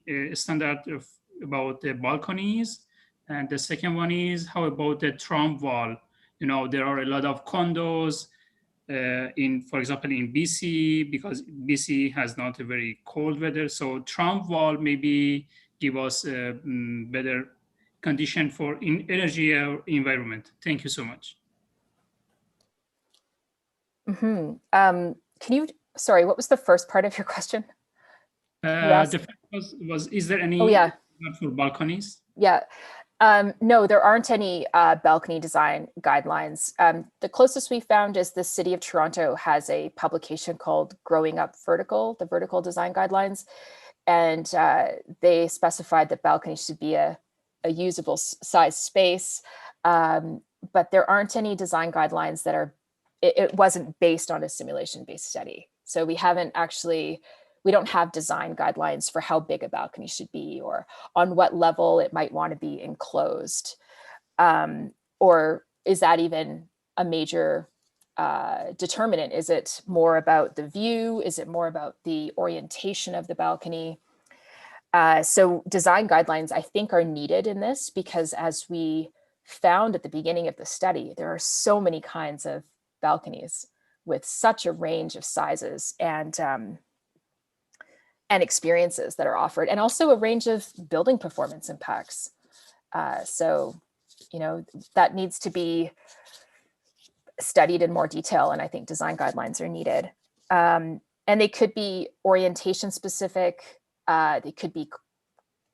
Speaker 3: about the balconies? And the second one is, how about the trump wall? You know, there are a lot of condos for example, in BC, because BC has not a very cold weather. So trump wall maybe give us a better condition for energy environment. Thank you so much.
Speaker 2: Sorry, what was the first part of your question?
Speaker 3: The first was, is there any for balconies?
Speaker 2: Yeah. No, there aren't any balcony design guidelines. The closest we found is the City of Toronto has a publication called Growing Up Vertical, the Vertical Design Guidelines. And they specified that balconies should be a usable size space. But there aren't any design guidelines that are, it wasn't based on a simulation-based study. So we don't have design guidelines for how big a balcony should be or on what level it might want to be enclosed. Or is that even a major determinant? Is it more about the view? Is it more about the orientation of the balcony? So design guidelines, I think, are needed in this because, as we found at the beginning of the study, there are so many kinds of balconies with such a range of sizes and experiences that are offered, and also a range of building performance impacts. So, you know, that needs to be studied in more detail, and I think design guidelines are needed. And they could be orientation specific. They could be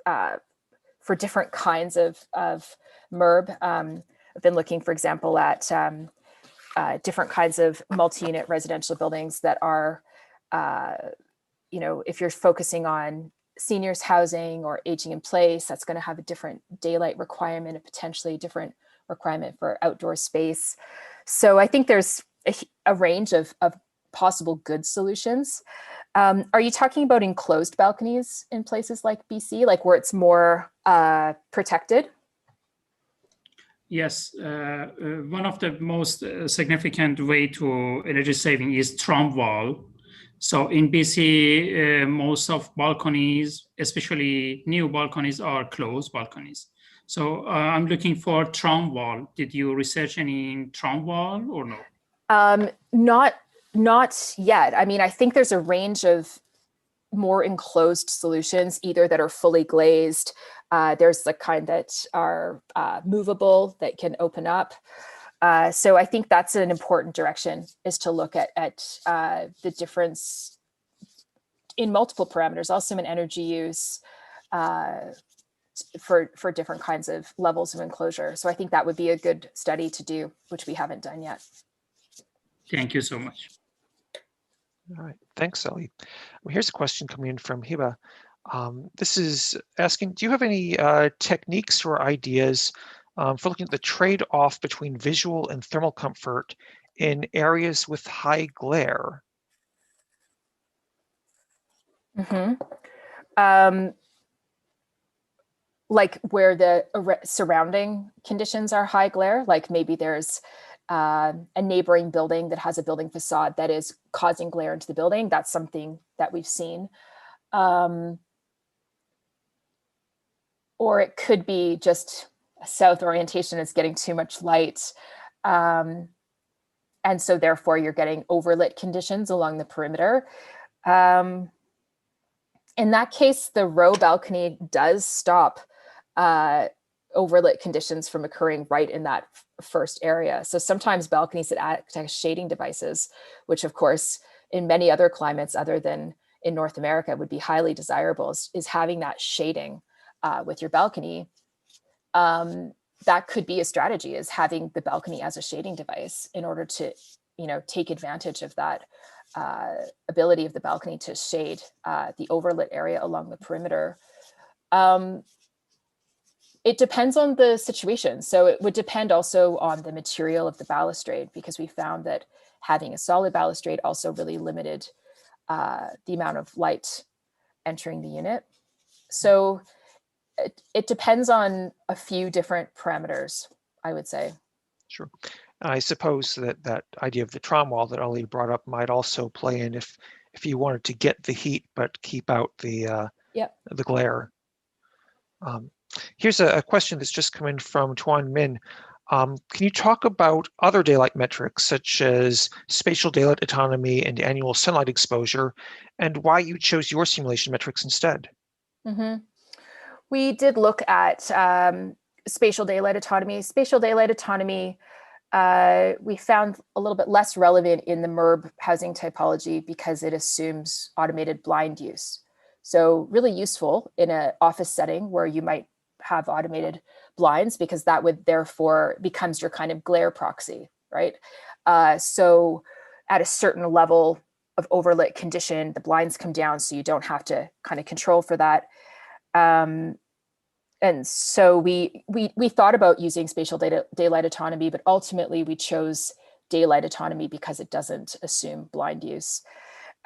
Speaker 2: for different kinds of MURB. I've been looking, for example, at different kinds of multi-unit residential buildings that are, you know, if you're focusing on seniors housing or aging in place, that's going to have a different daylight requirement, a potentially different requirement for outdoor space. So I think there's a range of possible good solutions. Are you talking about enclosed balconies in places like BC, like where it's more protected?
Speaker 3: Yes, one of the most significant way to energy saving is trombe wall. So in BC, most of balconies, especially new balconies, are closed balconies. So I'm looking for trombe wall. Did you research any trombe wall or no?
Speaker 2: Not yet. I mean, I think there's a range of more enclosed solutions, either that are fully glazed. There's the kind that are movable that can open up. So I think that's an important direction, is to look at the difference in multiple parameters, also in energy use for different kinds of levels of enclosure. So I think that would be a good study to do, which we haven't done yet.
Speaker 3: Thank you so much.
Speaker 1: All right, thanks, Ellie. Well, here's a question coming in from Hiba. This is asking, do you have any techniques or ideas for looking at the trade-off between visual and thermal comfort in areas with high glare?
Speaker 2: Like where the surrounding conditions are high glare, like maybe there's a neighboring building that has a building facade that is causing glare into the building. That's something that we've seen. Or it could be just a south orientation is getting too much light. And so therefore you're getting overlit conditions along the perimeter. In that case, the row balcony does stop overlit conditions from occurring right in that first area. So sometimes balconies that act as shading devices, which of course in many other climates other than in North America would be highly desirable, is having that shading with your balcony. That could be a strategy, is having the balcony as a shading device in order to, take advantage of that ability of the balcony to shade the overlit area along the perimeter. It depends on the situation. So it would depend also on the material of the balustrade, because we found that having a solid balustrade also really limited the amount of light entering the unit. So it depends on a few different parameters, I would say.
Speaker 1: Sure. I suppose that idea of the trombe wall that Ollie brought up might also play in if you wanted to get the heat but keep out the glare. Here's a question that's just come in from Tuan Min. Can you talk about other daylight metrics such as spatial daylight autonomy and annual sunlight exposure, and why you chose your simulation metrics instead?
Speaker 2: We did look at spatial daylight autonomy. Spatial daylight autonomy, we found a little bit less relevant in the MURB housing typology because it assumes automated blind use. So really useful in an office setting where you might have automated blinds, because that would therefore becomes your kind of glare proxy, right? So at a certain level of overlit condition, the blinds come down so you don't have to kind of control for that. And so we thought about using spatial daylight autonomy, but ultimately we chose daylight autonomy because it doesn't assume blind use.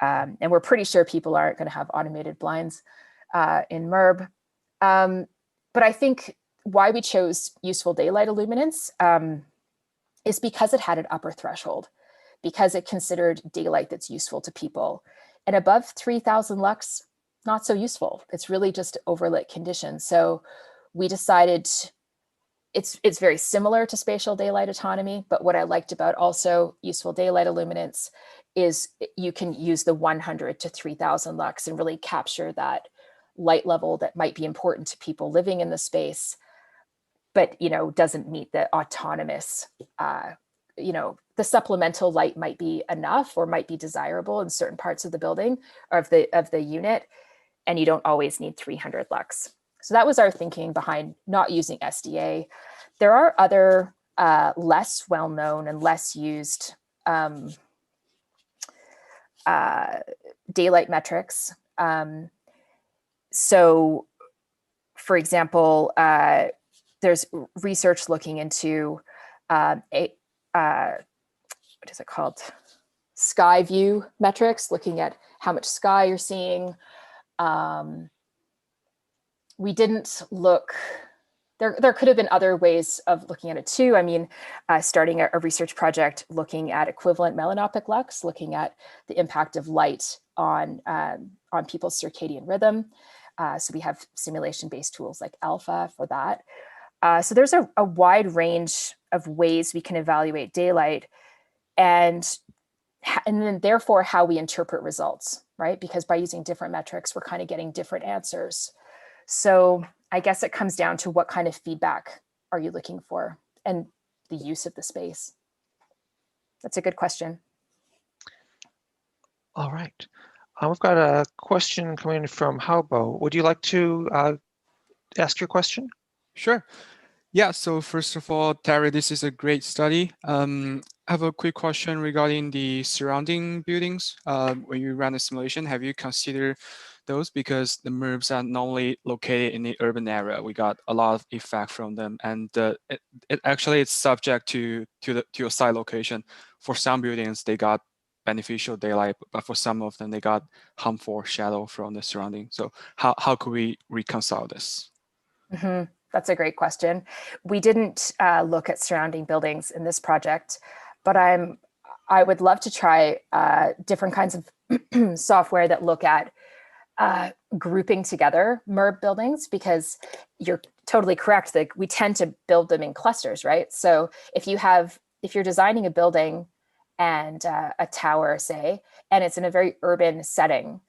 Speaker 2: And we're pretty sure people aren't going to have automated blinds in MURB. But I think why we chose useful daylight illuminance is because it had an upper threshold, because it considered daylight that's useful to people. And above 3,000 lux, not so useful. It's really just overlit conditions. So we decided it's very similar to spatial daylight autonomy, but what I liked about also useful daylight illuminance is you can use the 100 to 3,000 lux and really capture that light level that might be important to people living in the space, but doesn't meet the autonomous, the supplemental light might be enough or might be desirable in certain parts of the building or of the unit, and you don't always need 300 lux. So that was our thinking behind not using SDA. There are other less well-known and less used daylight metrics. So, for example, there's research looking into what is it called? Sky view metrics, looking at how much sky you're seeing. We didn't look there could have been other ways of looking at it too. I mean, starting a research project looking at equivalent melanopic lux, looking at the impact of light on people's circadian rhythm. So we have simulation-based tools like Alpha for that. So there's a wide range of ways we can evaluate daylight, and then therefore how we interpret results, right? Because by using different metrics, we're kind of getting different answers. So I guess it comes down to what kind of feedback are you looking for and the use of the space. That's a good question.
Speaker 1: All right. We've got a question coming in from Haubo. Would you like to ask your question?
Speaker 4: Sure. Yeah, so first of all, Terry, this is a great study. I have a quick question regarding the surrounding buildings. When you ran the simulation, have you considered those? Because the MURBs are normally located in the urban area. We got a lot of effect from them, and it actually it's subject to your site location. For some buildings, they got beneficial daylight, but for some of them, they got harmful shadow from the surrounding. So how could we reconcile this?
Speaker 2: Mm-hmm. That's a great question. We didn't look at surrounding buildings in this project, but I would love to try different kinds of software that look at grouping together MURB buildings, because you're totally correct that we tend to build them in clusters, right? So if you're designing a building and a tower, say, and it's in a very urban setting,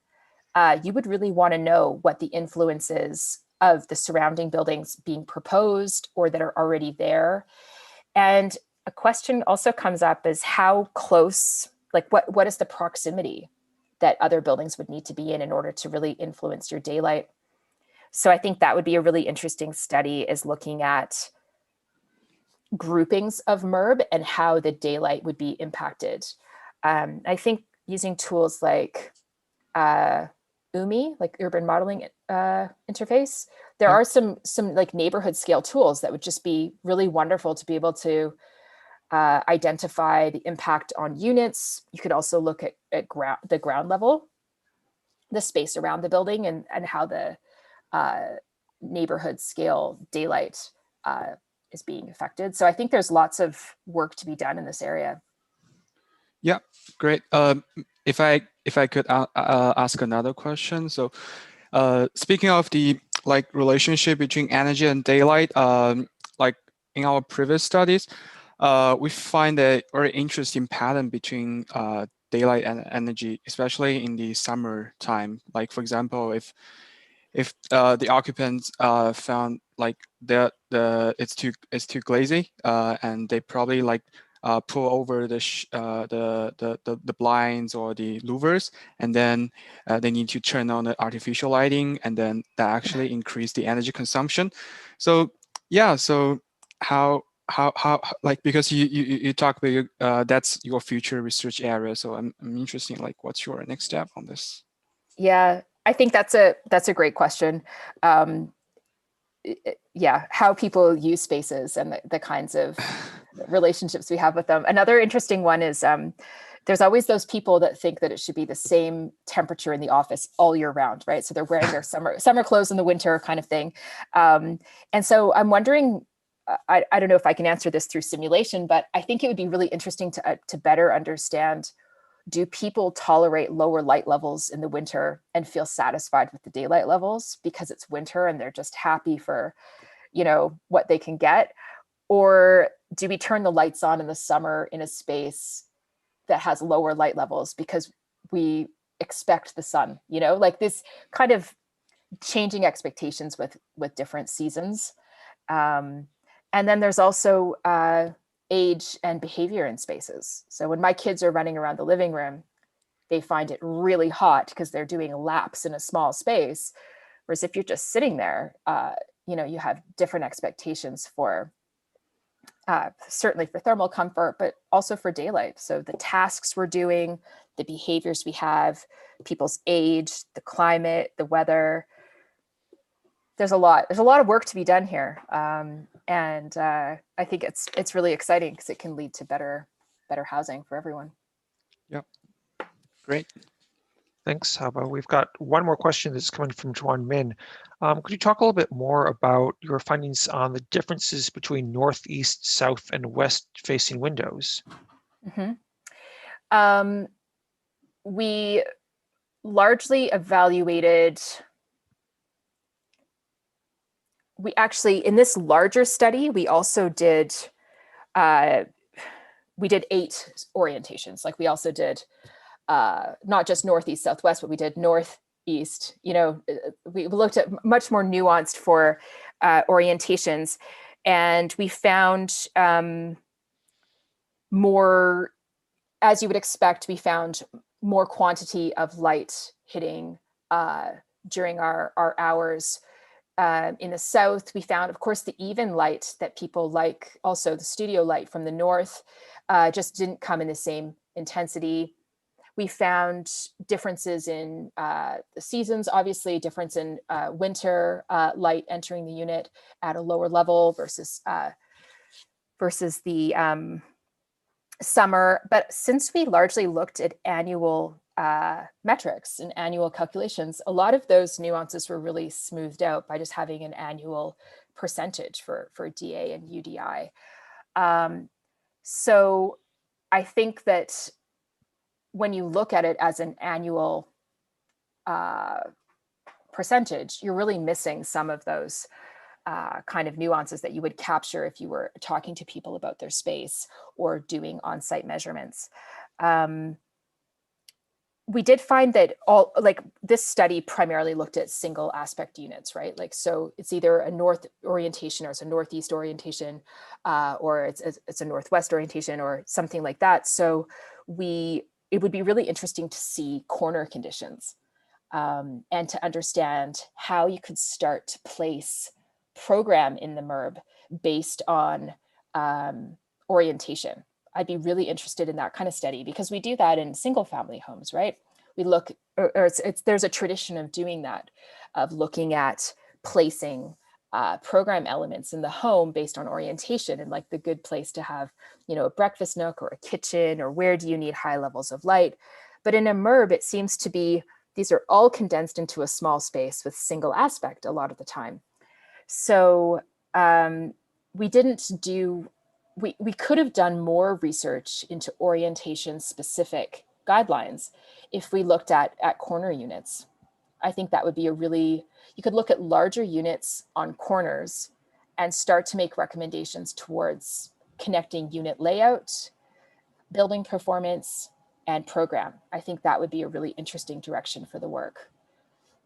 Speaker 2: you would really want to know what the influence is of the surrounding buildings being proposed or that are already there. And a question also comes up is how close, like what is the proximity that other buildings would need to be in order to really influence your daylight? So I think that would be a really interesting study, is looking at groupings of MURB and how the daylight would be impacted. I think using tools like UMI, like urban modeling interface, there are some like neighborhood scale tools that would just be really wonderful to be able to identify the impact on units. You could also look at the ground level, the space around the building, and how the neighborhood scale daylight is being affected. So I think there's lots of work to be done in this area.
Speaker 4: Yeah, great. If I could ask another question. So speaking of the relationship between energy and daylight, like in our previous studies, we find a very interesting pattern between daylight and energy, especially in the summer time. Like for example, if the occupants found like it's too glazy, and they probably pull over the blinds or the louvers, and then they need to turn on the artificial lighting, and then that actually increase the energy consumption. So yeah, so how like, because you talk about that's your future research area, so I'm interested in like what's your next step on this?
Speaker 2: Yeah, I think that's a great question. Yeah, how people use spaces and the kinds of relationships we have with them. Another interesting one is there's always those people that think that it should be the same temperature in the office all year round, right? So they're wearing their summer clothes in the winter kind of thing. And so I'm wondering, I don't know if I can answer this through simulation, but I think it would be really interesting to better understand, do people tolerate lower light levels in the winter and feel satisfied with the daylight levels because it's winter and they're just happy for, what they can get? Or do we turn the lights on in the summer in a space that has lower light levels because we expect the sun, like this kind of changing expectations with different seasons. And then there's also age and behavior in spaces. So when my kids are running around the living room, they find it really hot because they're doing laps in a small space. Whereas if you're just sitting there, you have different expectations for certainly for thermal comfort, but also for daylight. So the tasks we're doing, the behaviors we have, people's age, the climate, the weather. There's a lot of work to be done here. And I think it's really exciting because it can lead to better housing for everyone.
Speaker 4: Yep. Great.
Speaker 1: Thanks, Haba. We've got one more question that's coming from Juan Min. Could you talk a little bit more about your findings on the differences between northeast, south, and west facing windows?
Speaker 2: Mm-hmm. We largely evaluated, we actually, in this larger study, we also did, we did 8 orientations. Like we also did not just northeast, southwest, but we did northeast. You know, we looked at much more nuanced for orientations, and we found more, as you would expect, we found more quantity of light hitting during our hours. In the south, we found, of course, the even light that people like, also the studio light from the north, just didn't come in the same intensity. We found differences in the seasons, obviously, difference in winter light entering the unit at a lower level versus the summer. But since we largely looked at annual metrics and annual calculations, a lot of those nuances were really smoothed out by just having an annual percentage for DA and UDI. So I think that when you look at it as an annual percentage, you're really missing some of those kind of nuances that you would capture if you were talking to people about their space or doing on-site measurements. We did find that this study primarily looked at single aspect units, right? Like, so it's either a north orientation or it's a northeast orientation, or it's a northwest orientation or something like that. So it would be really interesting to see corner conditions and to understand how you could start to place program in the MURB based on orientation. I'd be really interested in that kind of study, because we do that in single family homes, right? We look, there's a tradition of doing that, of looking at placing program elements in the home based on orientation and like the good place to have, you know, a breakfast nook or a kitchen, or where do you need high levels of light. But in a MURB, it seems to be, these are all condensed into a small space with single aspect a lot of the time. So we could have done more research into orientation specific guidelines if we looked at corner units. I think that would be you could look at larger units on corners and start to make recommendations towards connecting unit layout, building performance, and program. I think that would be a really interesting direction for the work.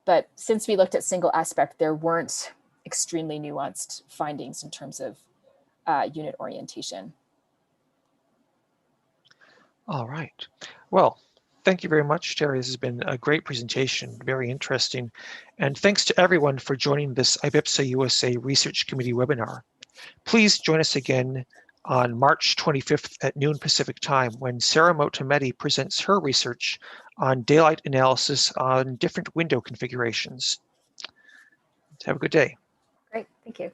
Speaker 2: But since we looked at single aspect, there weren't extremely nuanced findings in terms of unit orientation.
Speaker 1: All right. Well, thank you very much, Terry. This has been a great presentation, very interesting. And thanks to everyone for joining this ibpsa-usa Research Committee webinar. Please join us again on March 25th at noon Pacific time, when Sarah Motamedi presents her research on daylight analysis on different window configurations. Have a good day.
Speaker 2: Great, thank you.